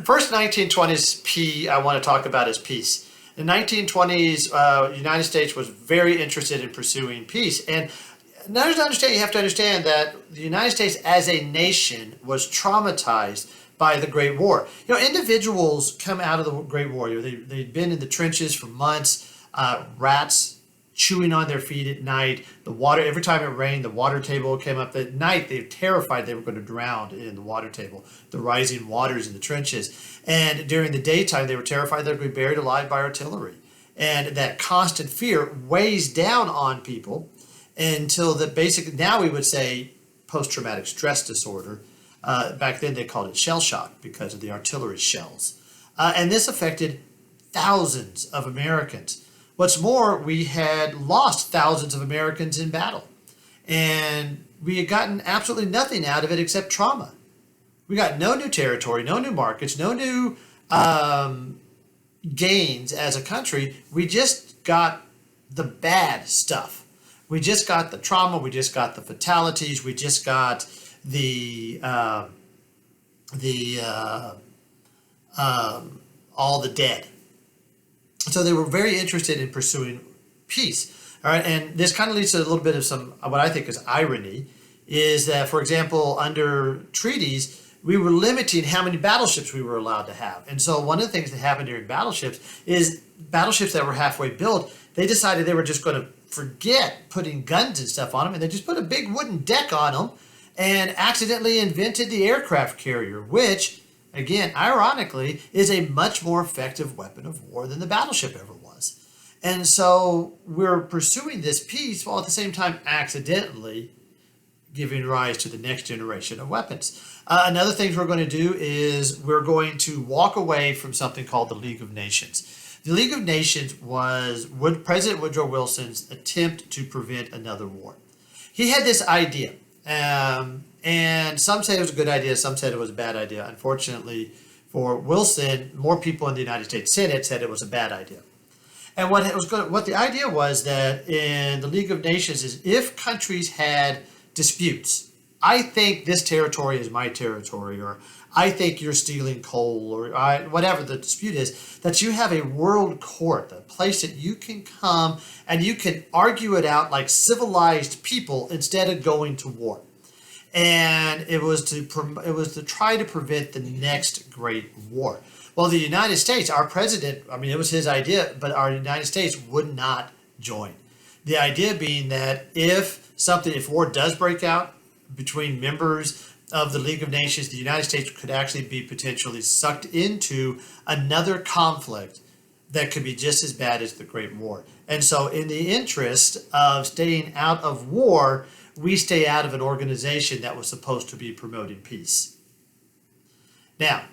First 1920s I want to talk about is peace. In the 1920s, the United States was very interested in pursuing peace. And in order to understand, you have to understand that the United States as a nation was traumatized by the Great War. Individuals come out of the Great War. They'd been in the trenches for months, rats chewing on their feet at night. The water, every time it rained, the water table came up. At night, they were terrified they were going to drown in the water table, the rising waters in the trenches. And during the daytime, they were terrified they would be buried alive by artillery. And that constant fear weighs down on people until that basically, now we would say post-traumatic stress disorder. Back then they called it shell shock because of the artillery shells. And this affected thousands of Americans. What's more, we had lost thousands of Americans in battle. And we had gotten absolutely nothing out of it except trauma. We got no new territory, no new markets, no new gains as a country. We just got the bad stuff. We just got the trauma. We just got the fatalities. We just got all the dead. So they were very interested in pursuing peace. All right, and this kind of leads to a little bit of some what I think is irony, is that, for example, under treaties, we were limiting how many battleships we were allowed to have. And so one of the things that happened during battleships is battleships that were halfway built, they decided they were just going to forget putting guns and stuff on them, and they just put a big wooden deck on them and accidentally invented the aircraft carrier, which, again, ironically, is a much more effective weapon of war than the battleship ever was. And so we're pursuing this peace while at the same time accidentally giving rise to the next generation of weapons. Another thing we're going to do is we're going to walk away from something called the League of Nations. The League of Nations was President Woodrow Wilson's attempt to prevent another war. He had this idea. And some said it was a good idea, some said it was a bad idea. Unfortunately for Wilson, more people in the United States Senate said it was a bad idea. And what the idea was that in the League of Nations is if countries had disputes, I think this territory is my territory, or I think you're stealing coal, or whatever the dispute is, that you have a world court, a place that you can come and you can argue it out like civilized people instead of going to war. And it was to try to prevent the next great war. Well, the United States, our president, it was his idea, but our United States would not join. The idea being that if war does break out between members of the League of Nations, the United States could actually be potentially sucked into another conflict that could be just as bad as the Great War. And so in the interest of staying out of war, we stay out of an organization that was supposed to be promoting peace. Now,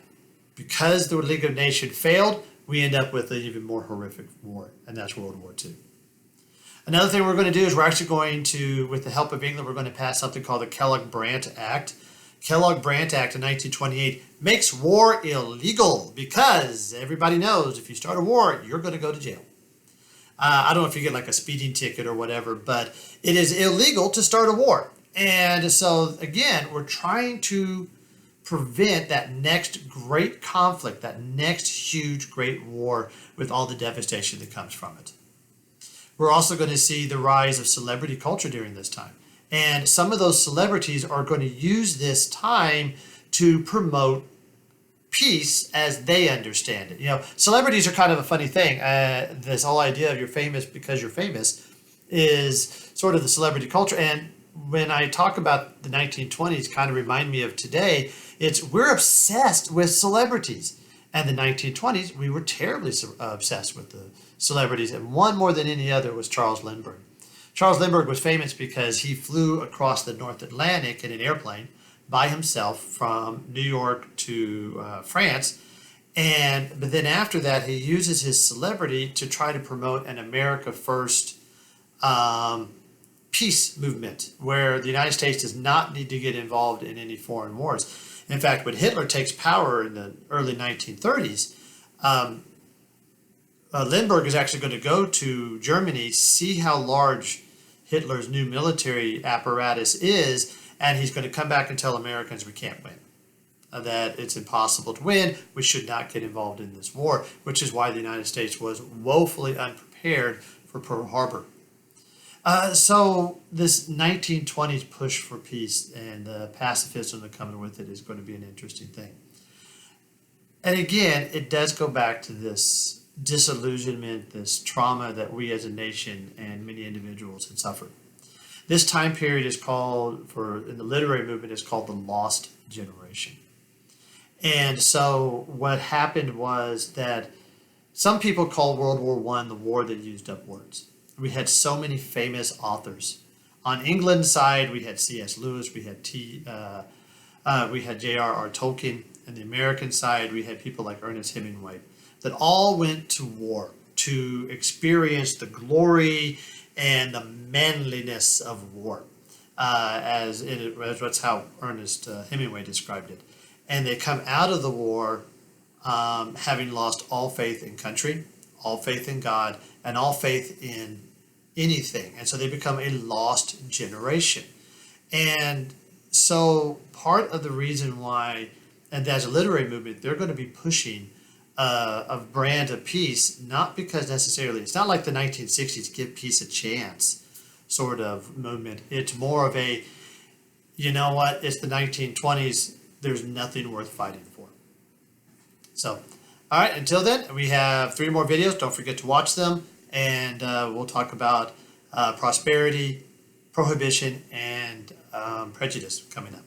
because the League of Nations failed, we end up with an even more horrific war, and that's World War II. Another thing we're going to do is we're actually going to, with the help of England, we're going to pass something called the Kellogg-Brandt Act. Kellogg-Brandt Act in 1928 makes war illegal because everybody knows if you start a war, you're going to go to jail. I don't know if you get like a speeding ticket or whatever, but it is illegal to start a war. And so, again, we're trying to prevent that next great conflict, that next huge great war with all the devastation that comes from it. We're also going to see the rise of celebrity culture during this time. And some of those celebrities are going to use this time to promote peace as they understand it. Celebrities are kind of a funny thing. This whole idea of you're famous because you're famous is sort of the celebrity culture. And when I talk about the 1920s, kind of remind me of today, we're obsessed with celebrities. And the 1920s, we were terribly obsessed with the celebrities. And one more than any other was Charles Lindbergh. Charles Lindbergh was famous because he flew across the North Atlantic in an airplane by himself from New York to France. But then after that, he uses his celebrity to try to promote an America First peace movement where the United States does not need to get involved in any foreign wars. In fact, when Hitler takes power in the early 1930s, Lindbergh is actually going to go to Germany, see how large Hitler's new military apparatus is, and he's going to come back and tell Americans we can't win. that it's impossible to win. We should not get involved in this war, which is why the United States was woefully unprepared for Pearl Harbor. So this 1920s push for peace and the pacifism that comes with it is going to be an interesting thing. And again, it does go back to this disillusionment, this trauma that we as a nation and many individuals had suffered. This time period is called, in the literary movement, is called the Lost Generation. And so what happened was that some people call World War I the war that used up words. We had so many famous authors. On England's side, we had C.S. Lewis, we had J.R.R. Tolkien. On the American side, we had people like Ernest Hemingway that all went to war to experience the glory and the manliness of war, that's how Ernest Hemingway described it. And they come out of the war having lost all faith in country, all faith in God, and all faith in anything. And so they become a lost generation. And so part of the reason why, and as a literary movement, they're going to be pushing a brand of peace, not because necessarily, it's not like the 1960s, give peace a chance sort of movement. It's more of a, you know what, it's the 1920s, there's nothing worth fighting for. So, all right, until then, we have 3 more videos. Don't forget to watch them, and we'll talk about prosperity, prohibition, and prejudice coming up.